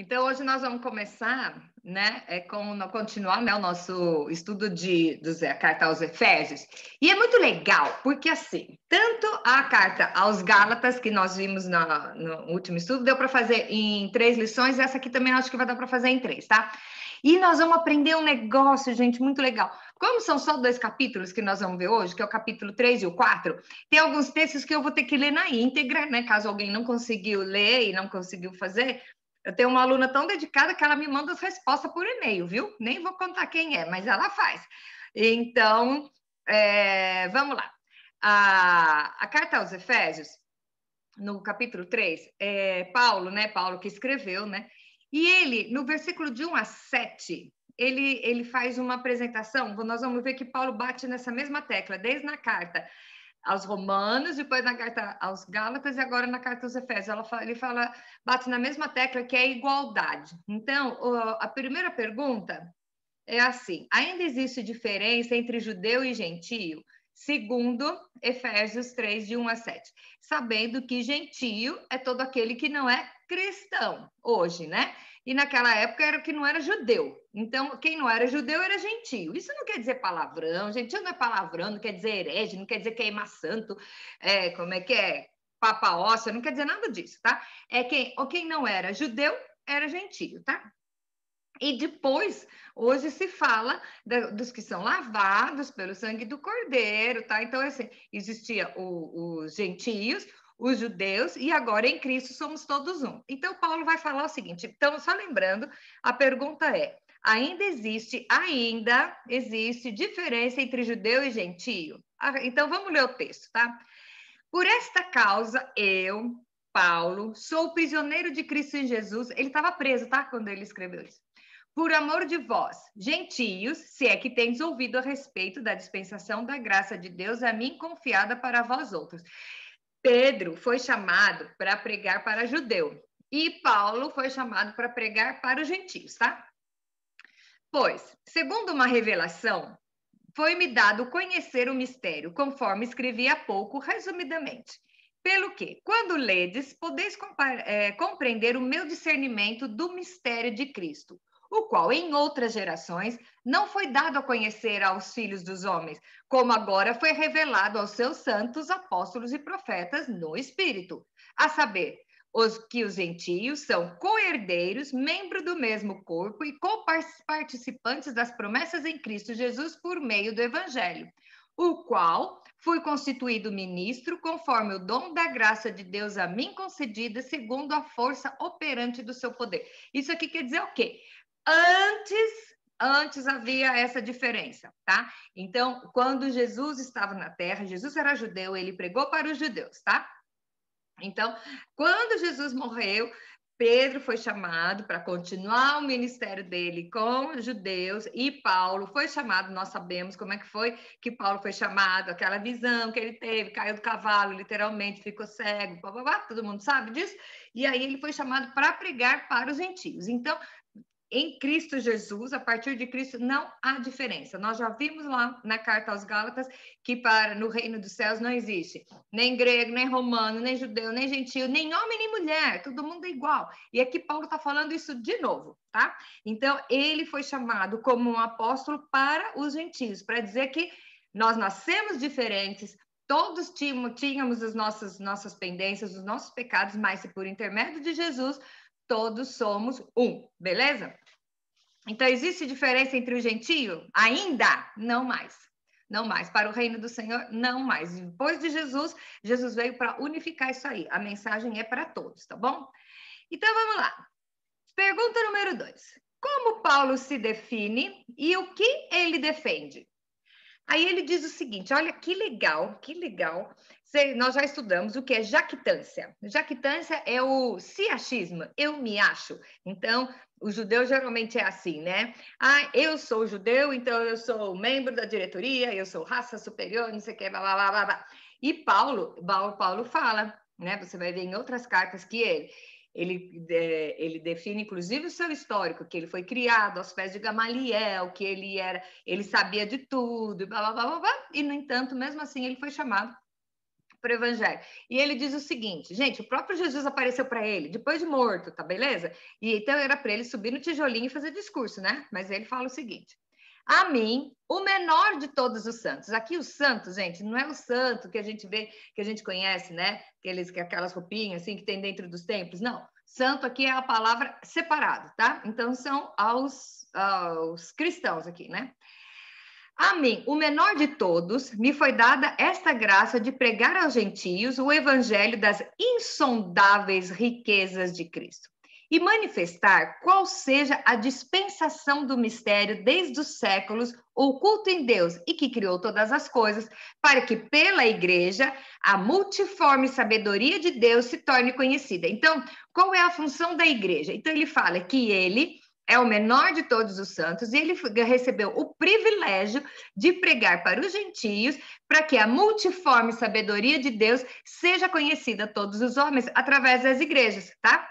Então, hoje nós vamos começar, né, continuar, né, o nosso estudo da carta aos Efésios. E é muito legal, porque assim, tanto a carta aos Gálatas, que nós vimos no último estudo, deu para fazer em 3 lições, essa aqui também acho que vai dar para fazer em 3, tá? E nós vamos aprender um negócio, gente, muito legal. Como são só 2 capítulos que nós vamos ver hoje, que é o capítulo 3 e o 4, tem alguns textos que eu vou ter que ler na íntegra, né, caso alguém não conseguiu ler e não conseguiu fazer. Eu tenho uma aluna tão dedicada que ela me manda as respostas por e-mail, viu? Nem vou contar quem é, mas ela faz. Então, vamos lá. A carta aos Efésios, no capítulo 3, Paulo, né? Paulo que escreveu, né? E ele, no versículo de 1 a 7, ele faz uma apresentação. Nós vamos ver que Paulo bate nessa mesma tecla, desde na carta aos Romanos, depois na carta aos Gálatas e agora na carta aos Efésios. Ele bate na mesma tecla, que é a igualdade. Então, a primeira pergunta é assim: ainda existe diferença entre judeu e gentio? Segundo Efésios 3, de 1 a 7. Sabendo que gentio é todo aquele que não é cristão, hoje, né? E naquela época era o que não era judeu. Então, quem não era judeu era gentio. Isso não quer dizer palavrão, gentio não é palavrão, não quer dizer herege, não quer dizer queimar santo, como é que é? Papa óssea, não quer dizer nada disso, tá? Quem não era judeu era gentio, tá? E depois, hoje se fala dos que são lavados pelo sangue do Cordeiro, tá? Então, assim, existia os gentios, os judeus, e agora em Cristo somos todos um. Então, Paulo vai falar o seguinte, então, só lembrando, a pergunta é, ainda existe diferença entre judeu e gentio? Então, vamos ler o texto, tá? Por esta causa, eu, Paulo, sou prisioneiro de Cristo em Jesus. Ele estava preso, tá? Quando ele escreveu isso. Por amor de vós, gentios, se é que tens ouvido a respeito da dispensação da graça de Deus a mim confiada para vós outros. Pedro foi chamado para pregar para judeu e Paulo foi chamado para pregar para os gentios, tá? Pois, segundo uma revelação, foi-me dado conhecer o mistério, conforme escrevi há pouco, resumidamente. Pelo que, quando ledes, podeis compreender o meu discernimento do mistério de Cristo, o qual em outras gerações não foi dado a conhecer aos filhos dos homens, como agora foi revelado aos seus santos apóstolos e profetas no Espírito, a saber, os gentios são co-herdeiros, membros do mesmo corpo e co-participantes das promessas em Cristo Jesus por meio do Evangelho, o qual fui constituído ministro conforme o dom da graça de Deus a mim concedida, segundo a força operante do seu poder. Isso aqui quer dizer o quê? Antes havia essa diferença, tá? Então, quando Jesus estava na terra, Jesus era judeu, ele pregou para os judeus, tá? Então, quando Jesus morreu, Pedro foi chamado para continuar o ministério dele com os judeus e Paulo foi chamado, nós sabemos como é que foi que Paulo foi chamado, aquela visão que ele teve, caiu do cavalo, literalmente, ficou cego, blá, blá, blá, todo mundo sabe disso, e aí ele foi chamado para pregar para os gentios. Então, em Cristo Jesus, a partir de Cristo, não há diferença. Nós já vimos lá na carta aos Gálatas que no reino dos céus não existe nem grego, nem romano, nem judeu, nem gentio, nem homem, nem mulher, todo mundo é igual. E aqui Paulo está falando isso de novo, tá? Então, ele foi chamado como um apóstolo para os gentios, para dizer que nós nascemos diferentes, todos tínhamos as nossas pendências, os nossos pecados, mas se por intermédio de Jesus todos somos um, beleza? Então, existe diferença entre o gentio? Ainda? Não mais. Não mais. Para o reino do Senhor, não mais. Depois de Jesus, Jesus veio para unificar isso aí. A mensagem é para todos, tá bom? Então, vamos lá. Pergunta número 2. Como Paulo se define e o que ele defende? Aí ele diz o seguinte, olha que legal, que legal. Nós já estudamos o que é jactância. Jactância é o se achismo, eu me acho. Então, o judeu geralmente é assim, né? Ah, eu sou judeu, então eu sou membro da diretoria, eu sou raça superior, não sei o que, blá, blá, blá, blá. E Paulo fala, né? Você vai ver em outras cartas que ele define, inclusive, o seu histórico, que ele foi criado aos pés de Gamaliel, que ele sabia de tudo, blá, blá, blá, blá, blá, e, no entanto, mesmo assim, ele foi chamado para o evangelho. E ele diz o seguinte, gente, o próprio Jesus apareceu para ele, depois de morto, tá beleza? E então era para ele subir no tijolinho e fazer discurso, né? Mas ele fala o seguinte, a mim, o menor de todos os santos. Aqui o santo, gente, não é o santo que a gente vê, que a gente conhece, né? Aquelas roupinhas assim que tem dentro dos templos, não. Santo aqui é a palavra separado, tá? Então são aos cristãos aqui, né? A mim, o menor de todos, me foi dada esta graça de pregar aos gentios o evangelho das insondáveis riquezas de Cristo e manifestar qual seja a dispensação do mistério desde os séculos, oculto em Deus e que criou todas as coisas, para que pela igreja a multiforme sabedoria de Deus se torne conhecida. Então, qual é a função da igreja? Então, ele fala que ele é o menor de todos os santos, e ele recebeu o privilégio de pregar para os gentios, para que a multiforme sabedoria de Deus seja conhecida a todos os homens através das igrejas, tá?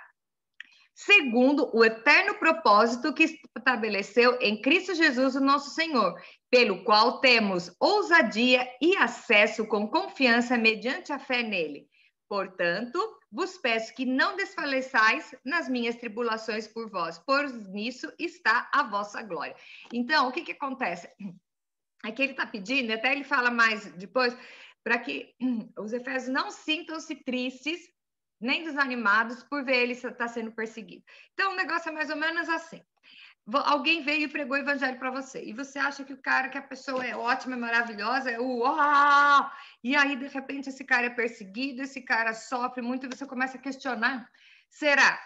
Segundo o eterno propósito que estabeleceu em Cristo Jesus, o nosso Senhor, pelo qual temos ousadia e acesso com confiança mediante a fé nele. Portanto, vos peço que não desfaleçais nas minhas tribulações por vós, pois nisso está a vossa glória. Então, o que acontece? Aqui ele está pedindo, até ele fala mais depois, para que os efésios não sintam-se tristes, nem desanimados por ver ele estar sendo perseguido. Então, o negócio é mais ou menos assim. Alguém veio e pregou o evangelho para você, e você acha que que a pessoa é ótima, é maravilhosa, é uau! E aí, de repente, esse cara é perseguido, esse cara sofre muito, e você começa a questionar, será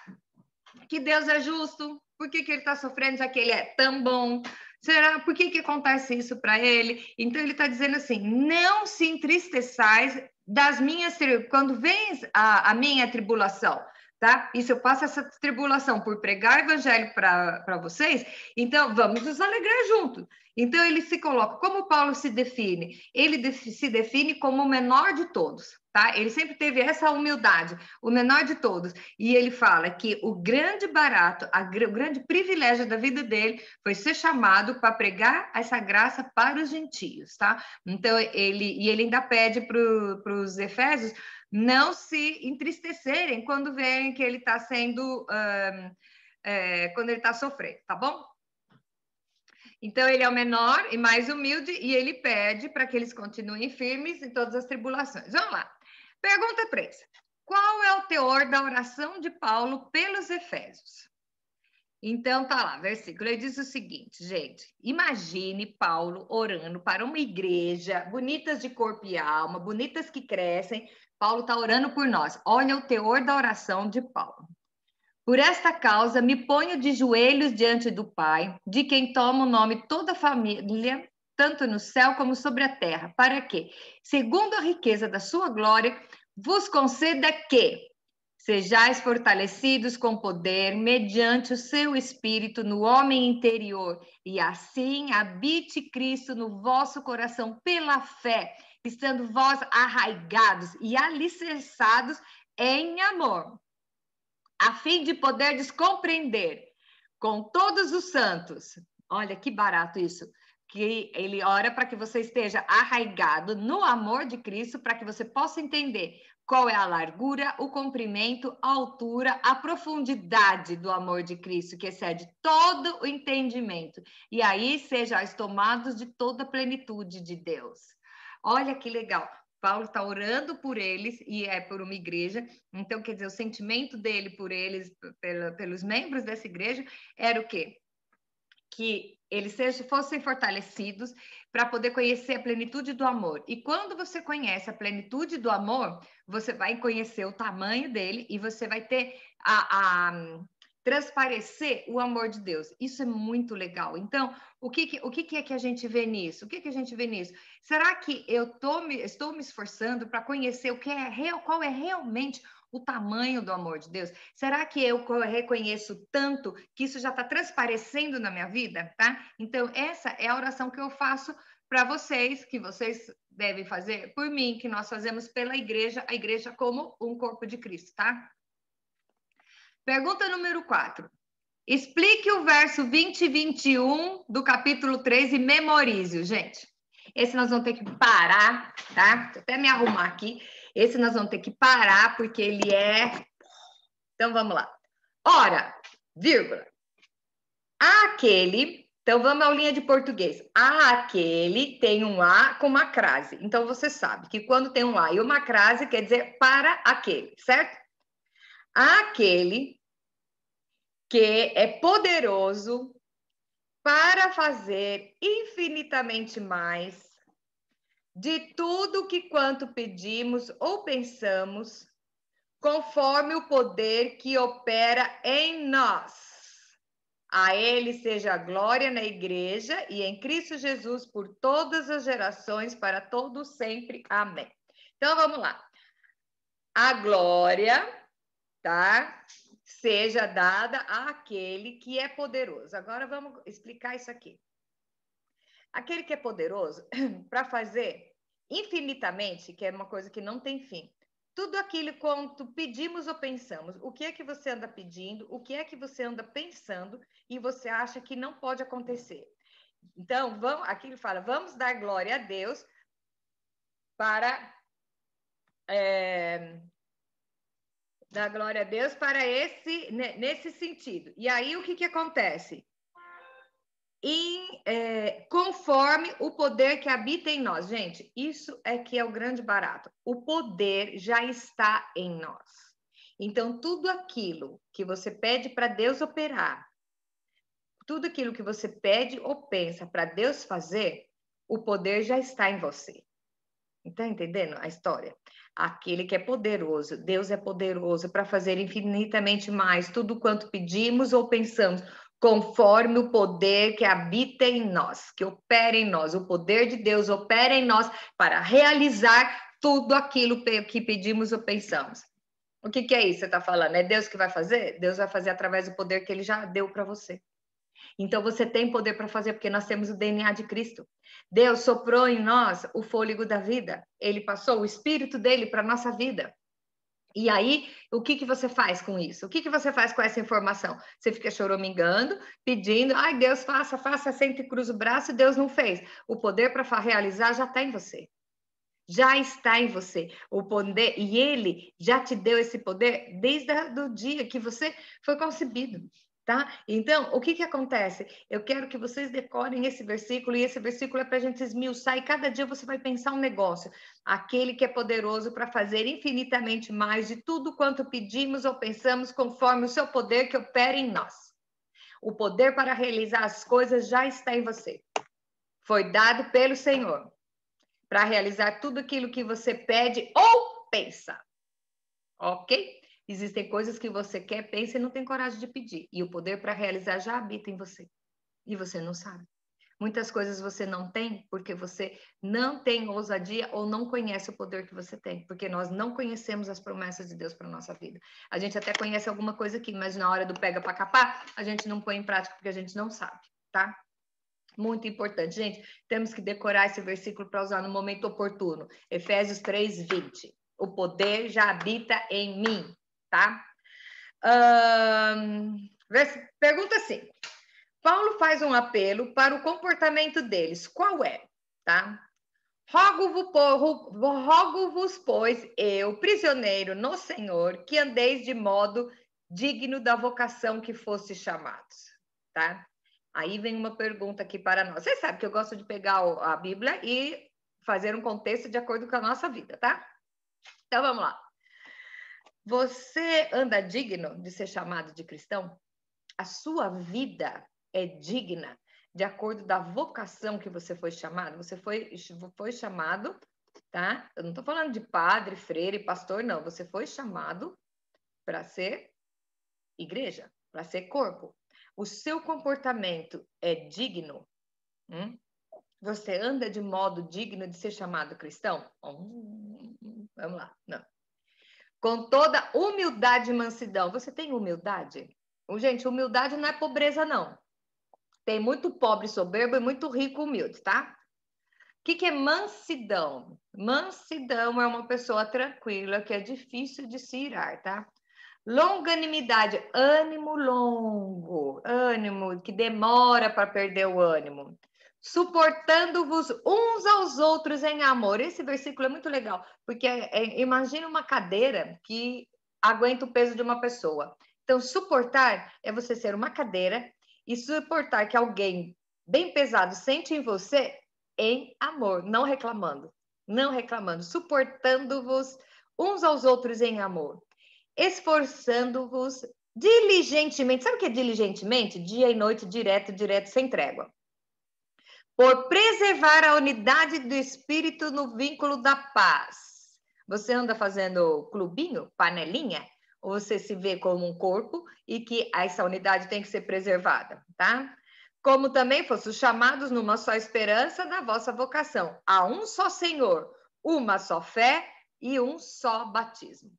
que Deus é justo? Por que ele está sofrendo, já que ele é tão bom? Será? Por que acontece isso para ele? Então, ele está dizendo assim, não se entristeçais das minhas, quando vem a minha tribulação, tá? E se eu passo essa tribulação por pregar o evangelho para vocês, então vamos nos alegrar juntos. Então ele se coloca, como Paulo se define? Ele se define como o menor de todos, tá? Ele sempre teve essa humildade, o menor de todos. E ele fala que o grande barato, o grande privilégio da vida dele foi ser chamado para pregar essa graça para os gentios, tá? Então ele ainda pede para os efésios não se entristecerem quando veem que ele está sendo, quando ele está sofrendo, tá bom? Então, ele é o menor e mais humilde e ele pede para que eles continuem firmes em todas as tribulações. Vamos lá. Pergunta 3. Qual é o teor da oração de Paulo pelos Efésios? Então, tá lá, versículo. Ele diz o seguinte, gente. Imagine Paulo orando para uma igreja, bonitas de corpo e alma, bonitas que crescem. Paulo está orando por nós. Olha o teor da oração de Paulo. Por esta causa, me ponho de joelhos diante do Pai, de quem toma o nome toda a família, tanto no céu como sobre a terra, para que, segundo a riqueza da sua glória, vos conceda que sejais fortalecidos com poder, mediante o seu Espírito no homem interior, e assim habite Cristo no vosso coração pela fé, estando vós arraigados e alicerçados em amor, a fim de poderdes compreender com todos os santos. Olha que barato isso. Que ele ora para que você esteja arraigado no amor de Cristo, para que você possa entender qual é a largura, o comprimento, a altura, a profundidade do amor de Cristo, que excede todo o entendimento. E aí sejais tomados de toda a plenitude de Deus. Olha que legal. Paulo está orando por eles, e é por uma igreja. Então, quer dizer, o sentimento dele por eles, pelos membros dessa igreja, era o quê? Que eles fossem fortalecidos para poder conhecer a plenitude do amor. E quando você conhece a plenitude do amor, você vai conhecer o tamanho dele e você vai ter transparecer o amor de Deus. Isso é muito legal. Então, o que é que a gente vê nisso? O que a gente vê nisso? Será que eu estou me esforçando para conhecer o que é qual é realmente o tamanho do amor de Deus? Será que eu reconheço tanto que isso já está transparecendo na minha vida, tá? Então, essa é a oração que eu faço para vocês, que vocês devem fazer por mim, que nós fazemos pela igreja, a igreja como um corpo de Cristo, tá? Pergunta número 4. Explique o verso 20 e 21 do capítulo 3 e memorize-o, gente. Esse nós vamos ter que parar, tá? Vou até me arrumar aqui. Esse nós vamos ter que parar, porque ele é... Então, vamos lá. Ora, vírgula. Aquele... Então, vamos à aulinha de português. Aquele tem um A com uma crase. Então, você sabe que quando tem um A e uma crase, quer dizer para aquele, certo? Aquele que é poderoso para fazer infinitamente mais de tudo que quanto pedimos ou pensamos, conforme o poder que opera em nós. A ele seja a glória na igreja e em Cristo Jesus por todas as gerações, para todos sempre. Amém. Então, vamos lá. A glória, tá? Seja dada àquele que é poderoso. Agora, vamos explicar isso aqui. Aquele que é poderoso para fazer infinitamente, que é uma coisa que não tem fim. Tudo aquilo quanto pedimos ou pensamos. O que é que você anda pedindo? O que é que você anda pensando e você acha que não pode acontecer? Então, aqui ele fala, vamos dar glória a Deus para... dar glória a Deus para nesse sentido. E aí, o que acontece? Conforme o poder que habita em nós. Gente, isso é que é o grande barato. O poder já está em nós. Então, tudo aquilo que você pede para Deus operar, tudo aquilo que você pede ou pensa para Deus fazer, o poder já está em você. Está entendendo a história? Aquele que é poderoso, Deus é poderoso para fazer infinitamente mais, tudo quanto pedimos ou pensamos, conforme o poder que habita em nós, que opera em nós. O poder de Deus opera em nós para realizar tudo aquilo que pedimos ou pensamos. O que é isso que você está falando? É Deus que vai fazer? Deus vai fazer através do poder que Ele já deu para você. Então, você tem poder para fazer, porque nós temos o DNA de Cristo. Deus soprou em nós o fôlego da vida. Ele passou o Espírito dele para a nossa vida. E aí, o que você faz com isso? O que você faz com essa informação? Você fica choramingando, pedindo, ai, Deus, faça, senta e cruza o braço, e Deus não fez. O poder para realizar já está em você. Já está em você. O poder, e ele já te deu esse poder desde o dia que você foi concebido. Tá? Então, o que acontece? Eu quero que vocês decorem esse versículo, e esse versículo é para a gente esmiuçar, e cada dia você vai pensar um negócio. Aquele que é poderoso para fazer infinitamente mais de tudo quanto pedimos ou pensamos, conforme o seu poder que opera em nós. O poder para realizar as coisas já está em você. Foi dado pelo Senhor para realizar tudo aquilo que você pede ou pensa. Ok? Existem coisas que você quer, pensa e não tem coragem de pedir. E o poder para realizar já habita em você. E você não sabe. Muitas coisas você não tem porque você não tem ousadia ou não conhece o poder que você tem. Porque nós não conhecemos as promessas de Deus para a nossa vida. A gente até conhece alguma coisa aqui, mas na hora do pega para capar, a gente não põe em prática porque a gente não sabe, tá? Muito importante. Gente, temos que decorar esse versículo para usar no momento oportuno. Efésios 3:20. O poder já habita em mim. Tá? Pergunta assim. Paulo faz um apelo para o comportamento deles. Qual é? Tá? Rogo-vos, pois, eu, prisioneiro no Senhor, que andeis de modo digno da vocação que foste chamados. Tá? Aí vem uma pergunta aqui para nós. Você sabe que eu gosto de pegar a Bíblia e fazer um contexto de acordo com a nossa vida, tá? Então, vamos lá. Você anda digno de ser chamado de cristão? A sua vida é digna de acordo da vocação que você foi chamado? Você foi chamado, tá? Eu não estou falando de padre, freire, pastor, não. Você foi chamado para ser igreja, para ser corpo. O seu comportamento é digno? Você anda de modo digno de ser chamado cristão? Vamos lá. Não. Com toda humildade e mansidão. Você tem humildade? Gente, humildade não é pobreza, não. Tem muito pobre soberbo e muito rico humilde, tá? O que é mansidão? Mansidão é uma pessoa tranquila, que é difícil de se irar, tá? Longanimidade, ânimo longo, ânimo que demora para perder o ânimo. suportando-vos uns aos outros em amor. Esse versículo é muito legal, porque imagina uma cadeira que aguenta o peso de uma pessoa. Então, suportar é você ser uma cadeira e suportar que alguém bem pesado sente em você em amor, não reclamando, suportando-vos uns aos outros em amor, esforçando-vos diligentemente. Sabe o que é diligentemente? Dia e noite, direto, sem trégua. Por preservar a unidade do espírito no vínculo da paz. Você anda fazendo clubinho, panelinha? Ou você se vê como um corpo e que essa unidade tem que ser preservada, tá? Como também fossem chamados numa só esperança da vossa vocação. Há um só Senhor, uma só fé e um só batismo.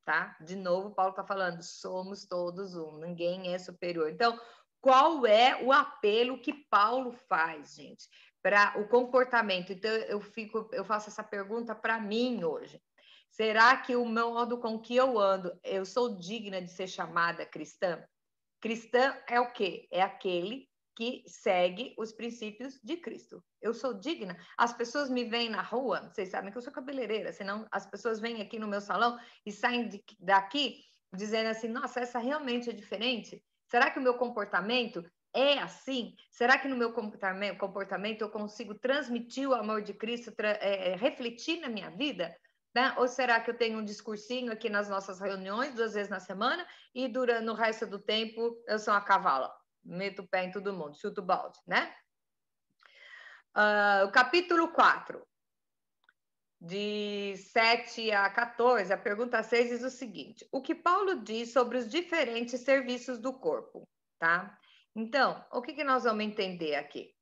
Tá? De novo, Paulo está falando, somos todos um, ninguém é superior. Então, qual é o apelo que Paulo faz, gente, para o comportamento? Então, eu faço essa pergunta para mim hoje. Será que o modo com que eu ando, eu sou digna de ser chamada cristã? Cristã é o quê? É aquele que segue os princípios de Cristo. Eu sou digna. As pessoas me veem na rua, vocês sabem que eu sou cabeleireira, senão as pessoas vêm aqui no meu salão e saem daqui dizendo assim, nossa, essa realmente é diferente? Será que o meu comportamento é assim? Será que no meu comportamento eu consigo transmitir o amor de Cristo, refletir na minha vida? Né? Ou será que eu tenho um discursinho aqui nas nossas reuniões, 2 vezes na semana, e no resto do tempo eu sou uma cavala? Meto o pé em todo mundo, chuto o balde, né? O capítulo 4, de 7 a 14, a pergunta 6 diz o seguinte: o que Paulo diz sobre os diferentes serviços do corpo, tá? Então, o que nós vamos entender aqui?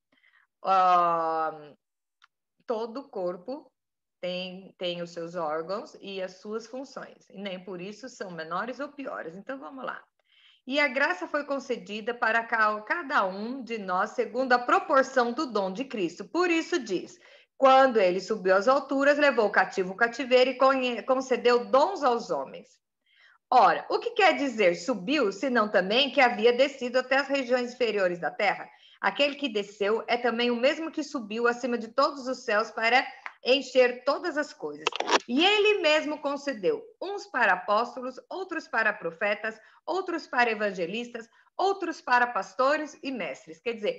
Todo corpo tem os seus órgãos e as suas funções, e nem por isso são menores ou piores. Então, vamos lá. E a graça foi concedida para cada um de nós segundo a proporção do dom de Cristo. Por isso diz, quando ele subiu às alturas, levou o cativo o cativeiro e concedeu dons aos homens. Ora, o que quer dizer subiu, senão também que havia descido até as regiões inferiores da terra? Aquele que desceu é também o mesmo que subiu acima de todos os céus para encher todas as coisas. E ele mesmo concedeu uns para apóstolos, outros para profetas, outros para evangelistas, outros para pastores e mestres. Quer dizer,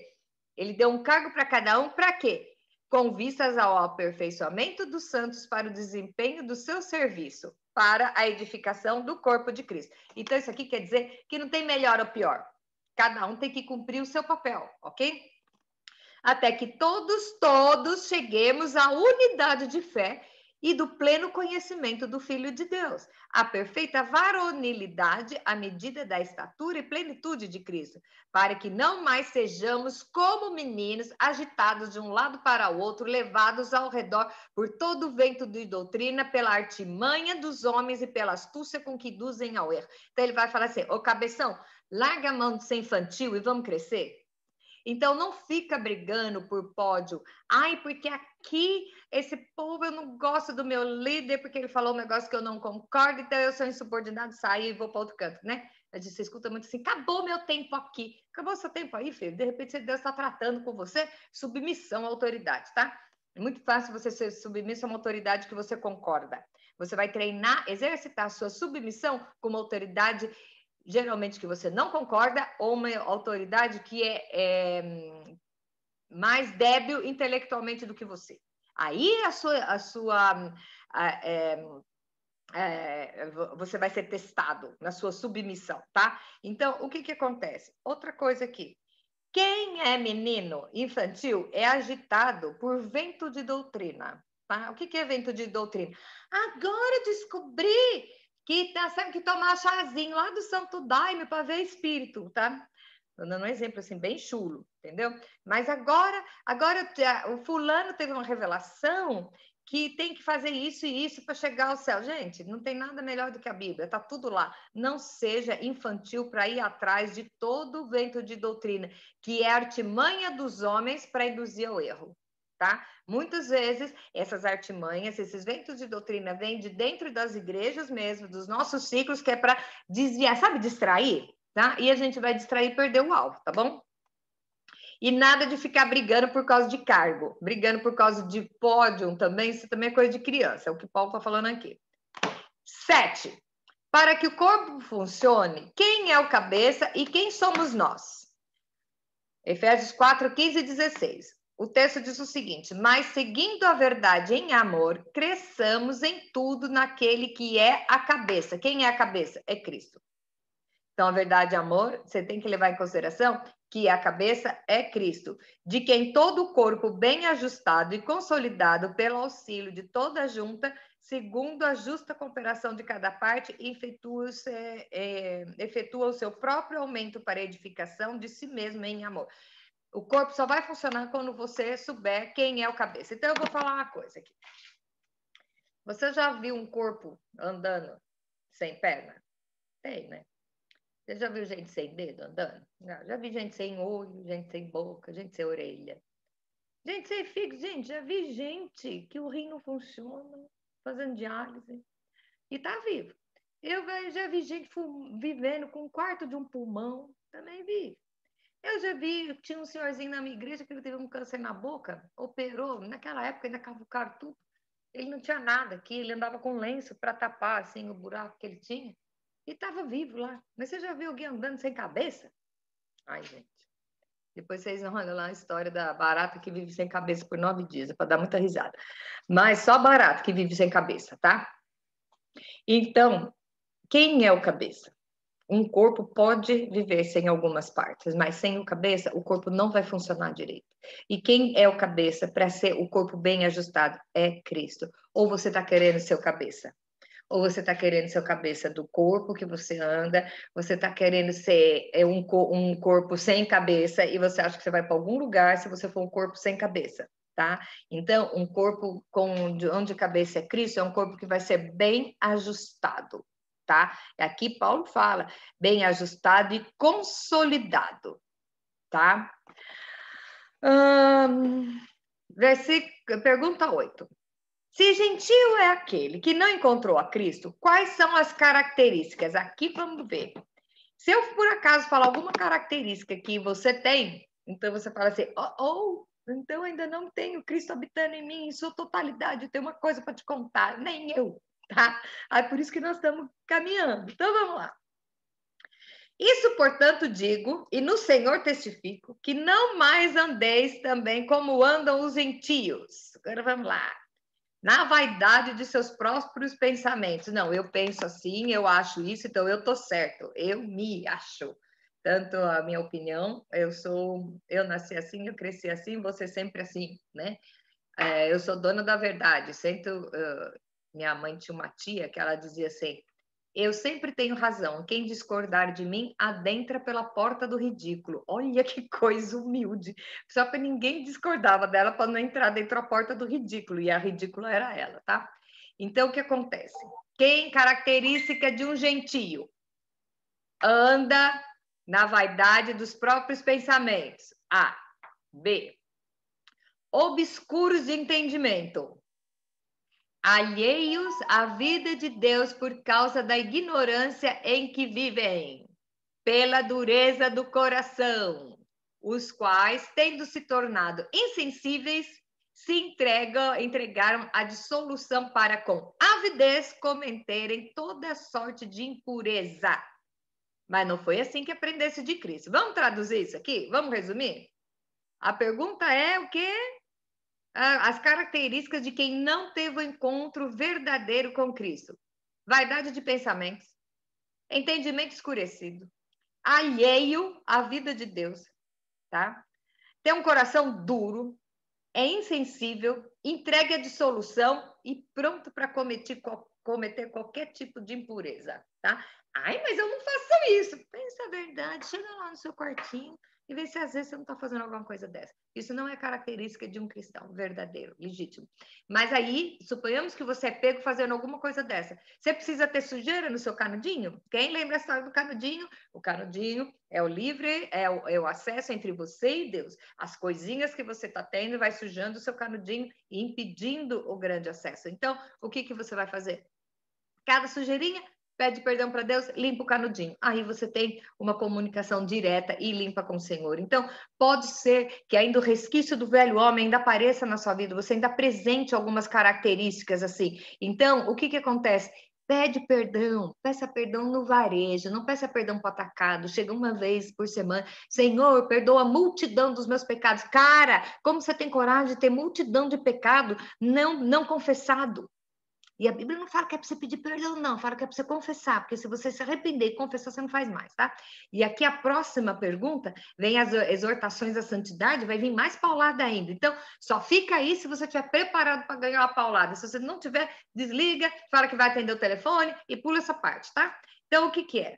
ele deu um cargo para cada um, para quê? Com vistas ao aperfeiçoamento dos santos para o desempenho do seu serviço, para a edificação do corpo de Cristo. Então, isso aqui quer dizer que não tem melhor ou pior. Cada um tem que cumprir o seu papel, ok? Até que todos cheguemos à unidade de fé e do pleno conhecimento do Filho de Deus, a perfeita varonilidade à medida da estatura e plenitude de Cristo, para que não mais sejamos como meninos agitados de um lado para o outro, levados ao redor por todo o vento de doutrina, pela artimanha dos homens e pela astúcia com que induzem ao erro. Então ele vai falar assim, ô cabeção, larga a mão de ser infantil e vamos crescer. Então, não fica brigando por pódio. Ai, porque aqui, esse povo, eu não gosto do meu líder, porque ele falou um negócio que eu não concordo, então eu sou insubordinado, saio e vou para outro canto, né? Você escuta muito assim, acabou meu tempo aqui. Acabou seu tempo aí, filho? De repente, Deus está tratando com você submissão à autoridade, tá? É muito fácil você ser submisso a uma autoridade que você concorda. Você vai treinar, exercitar a sua submissão com uma autoridade geralmente que você não concorda, ou uma autoridade que é mais débil intelectualmente do que você. Aí você vai ser testado na sua submissão, tá? Então, o que acontece? Outra coisa aqui. Quem é menino infantil é agitado por vento de doutrina, tá? O que é vento de doutrina? Agora eu descobri que sabe que tomar chazinho lá do Santo Daime para ver espírito, tá? Tô dando um exemplo assim bem chulo, entendeu? Mas agora o fulano teve uma revelação que tem que fazer isso e isso para chegar ao céu. Gente, não tem nada melhor do que a Bíblia, tá tudo lá. Não seja infantil para ir atrás de todo o vento de doutrina, que é a artimanha dos homens para induzir ao erro. Tá? Muitas vezes essas artimanhas, esses ventos de doutrina vêm de dentro das igrejas mesmo, dos nossos ciclos, que é para desviar, sabe, distrair, tá? E a gente vai distrair e perder o alvo, tá bom? E nada de ficar brigando por causa de cargo, brigando por causa de pódio também, isso também é coisa de criança, é o que Paulo está falando aqui. 7. Para que o corpo funcione, quem é o cabeça e quem somos nós? Efésios 4, 15 e 16. O texto diz o seguinte: mas seguindo a verdade em amor, cresçamos em tudo naquele que é a cabeça. Quem é a cabeça? É Cristo. Então, a verdade e amor, você tem que levar em consideração que a cabeça é Cristo, de quem todo o corpo bem ajustado e consolidado pelo auxílio de toda a junta, segundo a justa cooperação de cada parte, efetua o seu próprio aumento para a edificação de si mesmo em amor. O corpo só vai funcionar quando você souber quem é o cabeça. Então, eu vou falar uma coisa aqui. Você já viu um corpo andando sem perna? Tem, né? Você já viu gente sem dedo andando? Não, já vi gente sem olho, gente sem boca, gente sem orelha. Gente sem fígado. Gente, já vi gente que o rim não funciona, fazendo diálise, e tá vivo. Eu já vi gente vivendo com um quarto de um pulmão, também vi. Eu já vi, tinha um senhorzinho na minha igreja que ele teve um câncer na boca, operou, naquela época ainda cavucaram tudo. Ele não tinha nada aqui, ele andava com lenço para tapar assim, o buraco que ele tinha. E estava vivo lá. Mas você já viu alguém andando sem cabeça? Ai, gente. Depois vocês vão olhar lá a história da barata que vive sem cabeça por 9 dias. É para dar muita risada. Mas só barata que vive sem cabeça, tá? Então, quem é o cabeça? Um corpo pode viver sem algumas partes, mas sem o cabeça, o corpo não vai funcionar direito. E quem é o cabeça para ser o corpo bem ajustado? É Cristo. Ou você está querendo ser o cabeça? Ou você está querendo ser a cabeça do corpo que você anda, você está querendo ser um corpo sem cabeça e você acha que você vai para algum lugar se você for um corpo sem cabeça, tá? Então, um corpo onde a cabeça é Cristo é um corpo que vai ser bem ajustado, tá? Aqui Paulo fala bem ajustado e consolidado, tá? Pergunta 8. Se gentio é aquele que não encontrou a Cristo, quais são as características? Aqui vamos ver. Se eu, por acaso, falar alguma característica que você tem, então você fala assim, então ainda não tenho Cristo habitando em mim, em sua totalidade, eu tenho uma coisa para te contar, nem eu, tá? Aí por isso que nós estamos caminhando. Então vamos lá. Isso, portanto, digo, e no Senhor testifico, que não mais andeis também como andam os gentios. Agora vamos lá. Na vaidade de seus próprios pensamentos. Não, eu penso assim, eu acho isso, então eu tô certo. Eu me acho. Tanto a minha opinião, eu nasci assim, eu cresci assim, você sempre assim, né? Eu sou dona da verdade. Minha mãe tinha uma tia que ela dizia assim: eu sempre tenho razão. Quem discordar de mim adentra pela porta do ridículo. Olha que coisa humilde. Só que ninguém discordava dela para não entrar dentro da porta do ridículo. E a ridícula era ela, tá? Então, o que acontece? Característica de um gentio? Anda na vaidade dos próprios pensamentos. A. B. Obscuros de entendimento. Alheios à vida de Deus por causa da ignorância em que vivem, pela dureza do coração, os quais, tendo se tornado insensíveis, se entregaram à dissolução para com avidez cometerem toda sorte de impureza. Mas não foi assim que aprendesse de Cristo. Vamos traduzir isso aqui? Vamos resumir? A pergunta é o quê? As características de quem não teve o encontro verdadeiro com Cristo. Vaidade de pensamentos, entendimento escurecido, alheio à vida de Deus, tá? Tem um coração duro, é insensível, entregue à dissolução e pronto para cometer qualquer tipo de impureza, tá? Ai, mas eu não faço isso. Pensa a verdade, chega lá no seu quartinho e vê se às vezes você não está fazendo alguma coisa dessa. Isso não é característica de um cristão verdadeiro, legítimo. Mas aí, suponhamos que você é pego fazendo alguma coisa dessa. Você precisa ter sujeira no seu canudinho? Quem lembra a história do canudinho? O canudinho é o livre, é o acesso entre você e Deus. As coisinhas que você está tendo vai sujando o seu canudinho e impedindo o grande acesso. Então, o que você vai fazer? Cada sujeirinha, pede perdão para Deus, limpa o canudinho. Aí você tem uma comunicação direta e limpa com o Senhor. Então, pode ser que ainda o resquício do velho homem ainda apareça na sua vida, você ainda apresente algumas características assim. Então, o que que acontece? Pede perdão, peça perdão no varejo, não peça perdão para o atacado. Chega uma vez por semana, Senhor, perdoa a multidão dos meus pecados. Cara, como você tem coragem de ter multidão de pecado não confessado? E a Bíblia não fala que é para você pedir perdão, não. Fala que é para você confessar, porque se você se arrepender e confessar, você não faz mais, tá? E aqui a próxima pergunta, vem as exortações à santidade, vai vir mais paulada ainda. Então, só fica aí se você estiver preparado para ganhar uma paulada. Se você não tiver, desliga, fala que vai atender o telefone e pula essa parte, tá? Então, o que que é?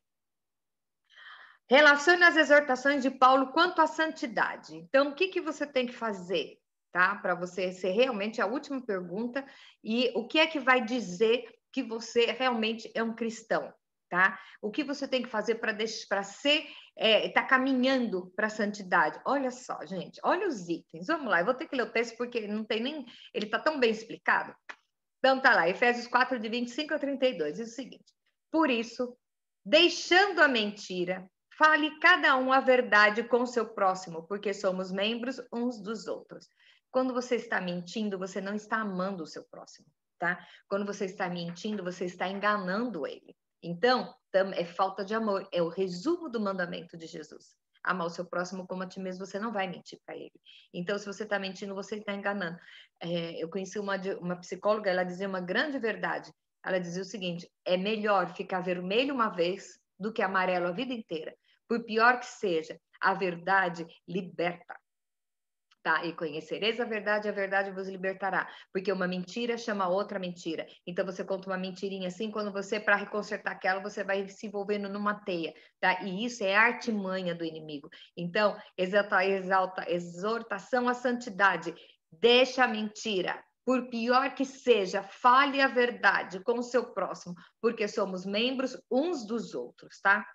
Relacione as exortações de Paulo quanto à santidade. Então, o que que você tem que fazer? Tá? Para você ser realmente a última pergunta, e o que é que vai dizer que você realmente é um cristão, tá? O que você tem que fazer para ser, tá caminhando para a santidade? Olha só, gente, olha os itens. Vamos lá, eu vou ter que ler o texto porque não tem nem, ele está tão bem explicado. Então tá lá, Efésios 4, de 25 a 32, diz o seguinte: por isso, deixando a mentira, fale cada um a verdade com o seu próximo, porque somos membros uns dos outros. Quando você está mentindo, você não está amando o seu próximo, tá? Quando você está mentindo, você está enganando ele. Então, é falta de amor. É o resumo do mandamento de Jesus. Amar o seu próximo como a ti mesmo, você não vai mentir para ele. Então, se você está mentindo, você está enganando. Eu conheci uma psicóloga, ela dizia uma grande verdade. Ela dizia o seguinte: é melhor ficar vermelho uma vez do que amarelo a vida inteira. Por pior que seja, a verdade liberta. Tá? E conhecereis a verdade vos libertará. Porque uma mentira chama outra mentira. Então você conta uma mentirinha assim, quando você, para consertar aquela, você vai se envolvendo numa teia, tá? E isso é artimanha do inimigo. Então, exortação à santidade. Deixa a mentira. Por pior que seja, fale a verdade com o seu próximo, porque somos membros uns dos outros, tá?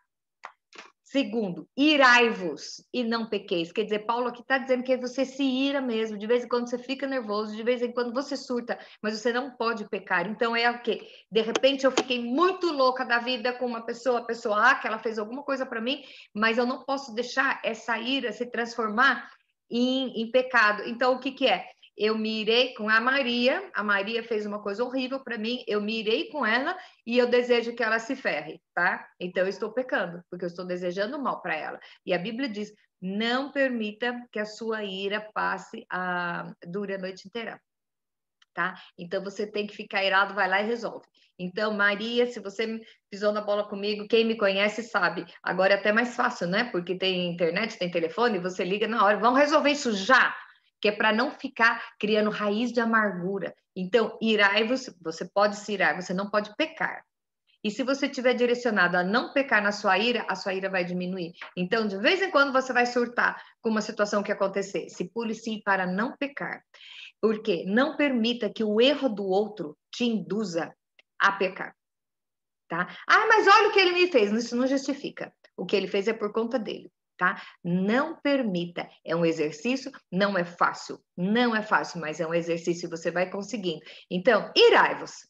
Segundo, irai-vos e não pequeis. Quer dizer, Paulo aqui está dizendo que você se ira mesmo. De vez em quando você fica nervoso, de vez em quando você surta, mas você não pode pecar. Então é o quê? De repente eu fiquei muito louca da vida com uma pessoa, a pessoa A, que ela fez alguma coisa para mim, mas eu não posso deixar essa ira se transformar em pecado. Então o que que é? Eu me irei com a Maria fez uma coisa horrível para mim, eu me irei com ela e eu desejo que ela se ferre, tá? Então eu estou pecando, porque eu estou desejando mal para ela. E a Bíblia diz: não permita que a sua ira dure a noite inteira, tá? Então você tem que ficar irado, vai lá e resolve. Então, Maria, se você pisou na bola comigo, quem me conhece sabe. Agora é até mais fácil, né? Porque tem internet, tem telefone, você liga na hora. Vamos resolver isso já, que é para não ficar criando raiz de amargura. Então, irai-vos, você pode se irar, você não pode pecar. E se você estiver direcionado a não pecar na sua ira, a sua ira vai diminuir. Então, de vez em quando você vai surtar com uma situação que acontecer. Se policie para não pecar. Porque não permita que o erro do outro te induza a pecar. Tá? Ah, mas olha o que ele me fez. Isso não justifica. O que ele fez é por conta dele. Tá? Não permita. É um exercício, não é fácil. Não é fácil, mas é um exercício e você vai conseguindo. Então, irai-vos,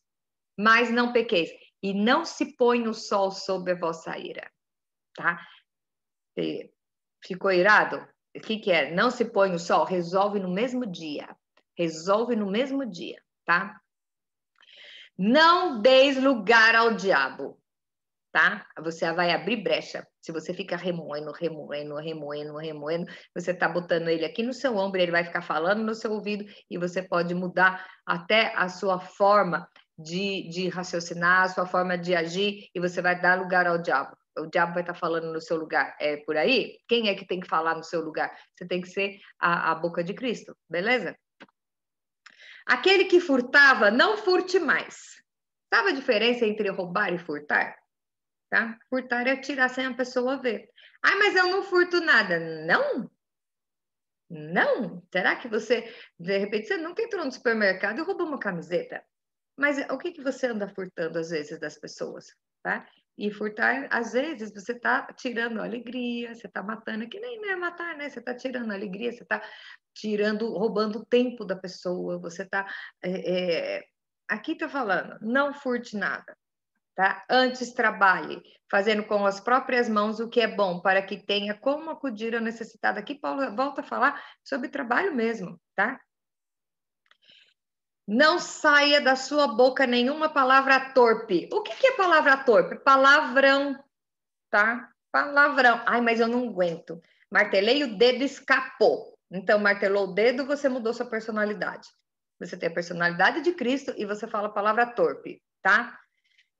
mas não pequeis. E não se põe o sol sobre a vossa ira. Tá? Ficou irado? O que que é? Não se põe o sol? Resolve no mesmo dia. Resolve no mesmo dia, tá? Não deis lugar ao diabo, tá? Você vai abrir brecha. Se você fica remoendo, você tá botando ele aqui no seu ombro, ele vai ficar falando no seu ouvido e você pode mudar até a sua forma de raciocinar, a sua forma de agir e você vai dar lugar ao diabo. O diabo vai estar falando no seu lugar. É por aí? Quem é que tem que falar no seu lugar? Você tem que ser a boca de Cristo, beleza? Aquele que furtava, não furte mais. Sabe a diferença entre roubar e furtar? Tá? Furtar é tirar sem a pessoa ver. Ah, mas eu não furto nada. Não? Não? Será que você, de repente, você nunca entrou no supermercado e roubou uma camiseta? Mas o que que você anda furtando, às vezes, das pessoas? Tá? E furtar, às vezes, você está tirando a alegria, você está matando, que nem é matar, né? Você está tirando a alegria, você está tirando, roubando o tempo da pessoa, você está... aqui está falando, não furte nada. tá? Antes trabalhe, fazendo com as próprias mãos o que é bom, para que tenha como acudir ao necessitado. Aqui Paulo volta a falar sobre trabalho mesmo, tá? Não saia da sua boca nenhuma palavra torpe. O que é palavra torpe? Palavrão, tá? Palavrão. Ai, mas eu não aguento. Martelei o dedo, escapou. Então, martelou o dedo, você mudou sua personalidade. Você tem a personalidade de Cristo e você fala a palavra torpe, tá?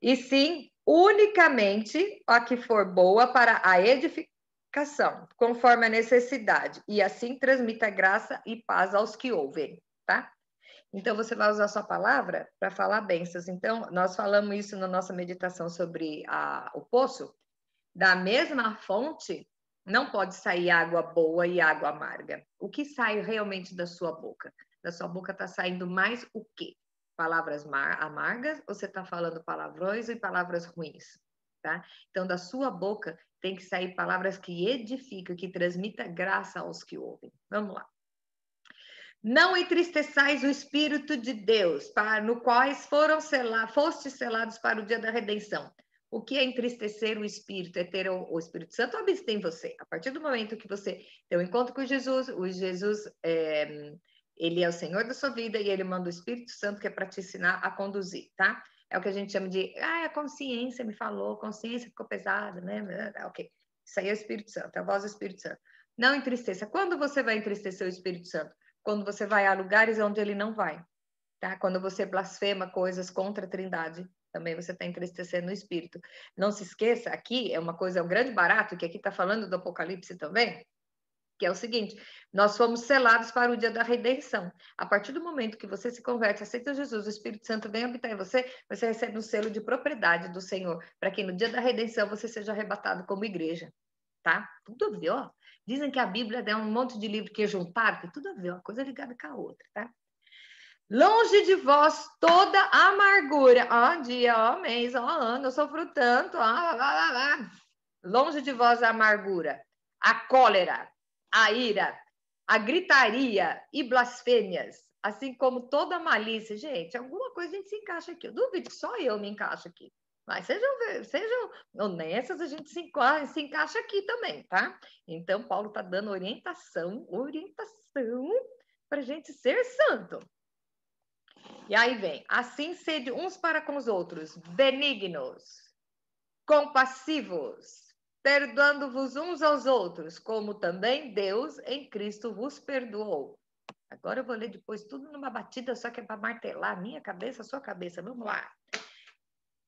E sim, unicamente a que for boa para a edificação, conforme a necessidade, e assim transmita graça e paz aos que ouvem, tá? Então, você vai usar sua palavra para falar bênçãos. Então, nós falamos isso na nossa meditação sobre o poço. Da mesma fonte, não pode sair água boa e água amarga. O que sai realmente da sua boca? Da sua boca está saindo mais o quê? Palavras amargas ou você está falando palavrões e palavras ruins? Tá? Então, da sua boca tem que sair palavras que edificam, que transmitam graça aos que ouvem. Vamos lá. Não entristeçais o Espírito de Deus, no quais fostes selados para o dia da redenção. O que é entristecer o Espírito? É ter o Espírito Santo habita em você. A partir do momento que você tem um encontro com Jesus, ele é o Senhor da sua vida e ele manda o Espírito Santo que é para te ensinar a conduzir, tá? É o que a gente chama de, a consciência me falou, a consciência ficou pesada, né? Ok, isso aí é o Espírito Santo, é a voz do Espírito Santo. Não entristeça. Quando você vai entristecer o Espírito Santo? Quando você vai a lugares onde ele não vai, tá? Quando você blasfema coisas contra a Trindade, também você está entristecendo o Espírito. Não se esqueça, aqui é uma coisa, é um grande barato, que aqui está falando do Apocalipse também, que é o seguinte, nós fomos selados para o dia da redenção. A partir do momento que você se converte, aceita Jesus, o Espírito Santo vem habitar em você, você recebe um selo de propriedade do Senhor, para que no dia da redenção você seja arrebatado como igreja, tá? Tudo a ver, ó. Dizem que a Bíblia é um monte de livro que juntaram, tem tudo a ver, uma coisa ligada com a outra, tá? Longe de vós toda amargura. Ó dia, ó mês, ó ano, eu sofro tanto. Longe de vós a amargura, a cólera, a ira, a gritaria e blasfêmias, assim como toda malícia. Gente, alguma coisa a gente se encaixa aqui. Eu duvido que só eu me encaixo aqui. Mas sejam honestas, a gente se encaixa aqui também, tá? Então, Paulo está dando orientação para a gente ser santo. E aí vem, assim sede uns para com os outros, benignos, compassivos, perdoando-vos uns aos outros, como também Deus em Cristo vos perdoou. Agora eu vou ler depois tudo numa batida, só que é para martelar a minha cabeça, a sua cabeça. Vamos lá.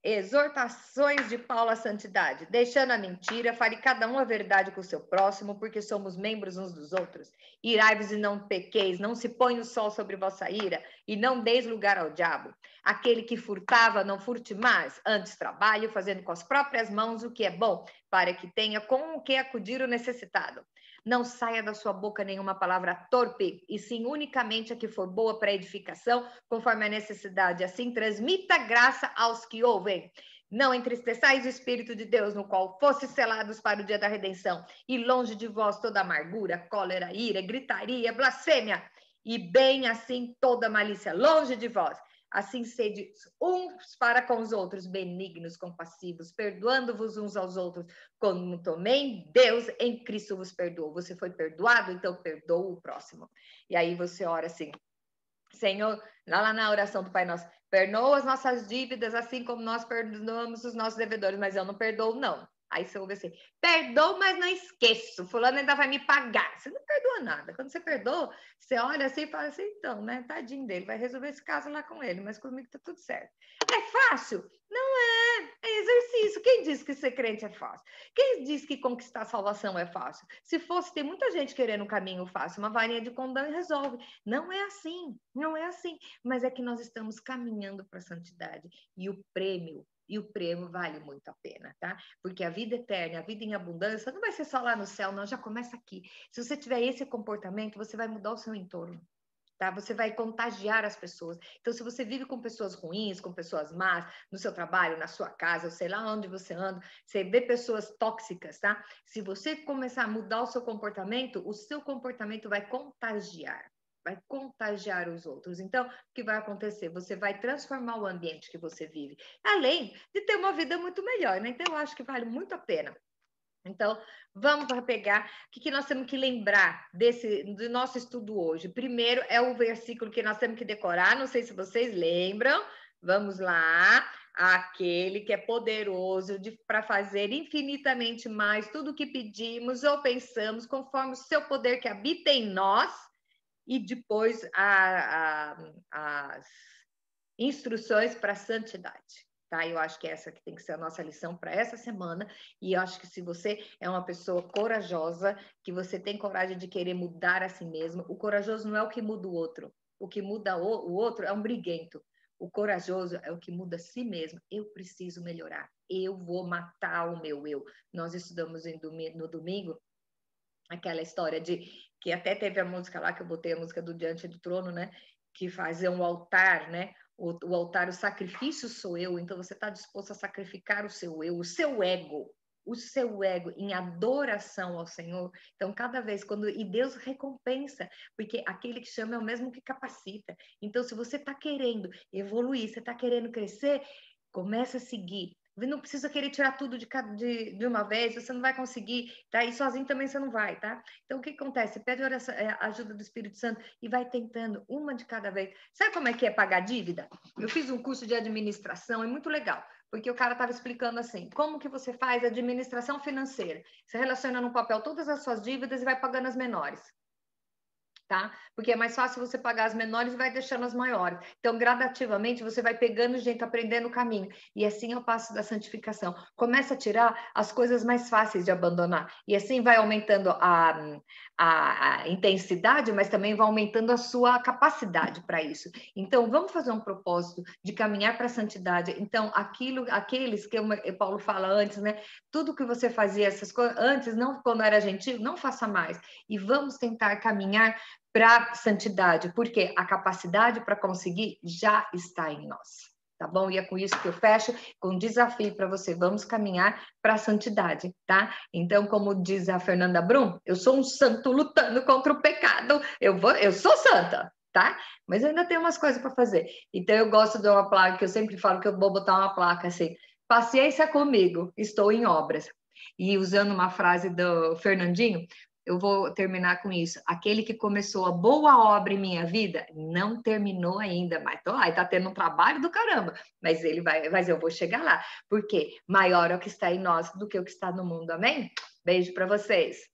Exortações de Paulo à santidade. Deixando a mentira, fale cada um a verdade com o seu próximo, porque somos membros uns dos outros. Irai-vos e não pequeis, não se põe o sol sobre vossa ira, e não deis lugar ao diabo. Aquele que furtava, não furte mais, antes trabalhe, fazendo com as próprias mãos o que é bom, para que tenha com o que acudir o necessitado. Não saia da sua boca nenhuma palavra torpe, e sim unicamente a que for boa para edificação, conforme a necessidade. Assim transmita graça aos que ouvem. Não entristeçais o Espírito de Deus, no qual fostes selados para o dia da redenção. E longe de vós toda amargura, cólera, ira, gritaria, blasfêmia. E bem assim toda malícia, longe de vós. Assim sede uns para com os outros, benignos, compassivos, perdoando-vos uns aos outros, como também Deus em Cristo vos perdoou. Você foi perdoado, então perdoa o próximo. E aí você ora assim, Senhor, lá na oração do Pai Nosso, perdoa as nossas dívidas, assim como nós perdoamos os nossos devedores, mas eu não perdoo, não. Aí você ouve assim, perdoo, mas não esqueço, fulano ainda vai me pagar. Você não perdoa nada. Quando você perdoa, você olha assim e fala assim, então, né, tadinho dele, vai resolver esse caso lá com ele, mas comigo tá tudo certo. É fácil? Não é exercício. Quem disse que ser crente é fácil? Quem disse que conquistar a salvação é fácil? Se fosse, tem muita gente querendo um caminho fácil, uma varinha de condão e resolve. Não é assim, não é assim. Mas é que nós estamos caminhando para a santidade e o prêmio vale muito a pena, tá? Porque a vida eterna, a vida em abundância, não vai ser só lá no céu, não, já começa aqui. Se você tiver esse comportamento, você vai mudar o seu entorno. Tá? Você vai contagiar as pessoas. Então, se você vive com pessoas ruins, com pessoas más, no seu trabalho, na sua casa, eu sei lá onde você anda, você vê pessoas tóxicas, tá? Se você começar a mudar o seu comportamento vai contagiar. vai contagiar os outros. Então, o que vai acontecer? Você vai transformar o ambiente que você vive, além de ter uma vida muito melhor, né? Então, eu acho que vale muito a pena. Então, vamos para pegar o que nós temos que lembrar do nosso estudo hoje. Primeiro é o versículo que nós temos que decorar, não sei se vocês lembram. Vamos lá. Aquele que é poderoso para fazer infinitamente mais tudo o que pedimos ou pensamos, conforme o seu poder que habita em nós. E depois as instruções para a santidade. Tá? Eu acho que essa que tem que ser a nossa lição para essa semana. E eu acho que se você é uma pessoa corajosa, que você tem coragem de querer mudar a si mesmo, o corajoso não é o que muda o outro. O que muda o outro é um briguento. O corajoso é o que muda a si mesmo. Eu preciso melhorar. Eu vou matar o meu eu. Nós estudamos no domingo aquela história de que até teve a música lá que eu botei a música do Diante do Trono, né? Que fazer um altar, né? O altar, o sacrifício sou eu, então você está disposto a sacrificar o seu eu, o seu ego em adoração ao Senhor. Então, cada vez e Deus recompensa, porque aquele que chama é o mesmo que capacita. Então, se você está querendo evoluir, você está querendo crescer, começa a seguir. Não precisa querer tirar tudo de uma vez, você não vai conseguir, tá? E sozinho também você não vai, tá? Então, o que acontece? Pede a ajuda do Espírito Santo e vai tentando uma de cada vez. Sabe como é que é pagar dívida? Eu fiz um curso de administração, é muito legal, porque o cara estava explicando assim, como que você faz administração financeira? Você relaciona no papel todas as suas dívidas e vai pagando as menores. Tá? Porque é mais fácil você pagar as menores e vai deixando as maiores. Então, gradativamente, você vai pegando gente, aprendendo o caminho. E assim é o passo da santificação. Começa a tirar as coisas mais fáceis de abandonar. E assim vai aumentando a intensidade, mas também vai aumentando a sua capacidade para isso. Então, vamos fazer um propósito de caminhar para a santidade. Então, aqueles que o Paulo fala antes, né? Tudo que você fazia essas coisas antes, não quando era gentil, não faça mais. E vamos tentar caminhar para santidade, porque a capacidade para conseguir já está em nós, tá bom? E é com isso que eu fecho, com um desafio para você, vamos caminhar para a santidade, tá? Então, como diz a Fernanda Brum, eu sou um santo lutando contra o pecado, eu sou santa, tá? Mas ainda tem umas coisas para fazer. Então, eu gosto de uma placa, que eu sempre falo que eu vou botar uma placa assim, paciência comigo, estou em obras. E usando uma frase do Fernandinho, eu vou terminar com isso. Aquele que começou a boa obra em minha vida não terminou ainda, mas tô lá, está tendo um trabalho do caramba, mas eu vou chegar lá, porque maior é o que está em nós do que o que está no mundo. Amém? Beijo para vocês.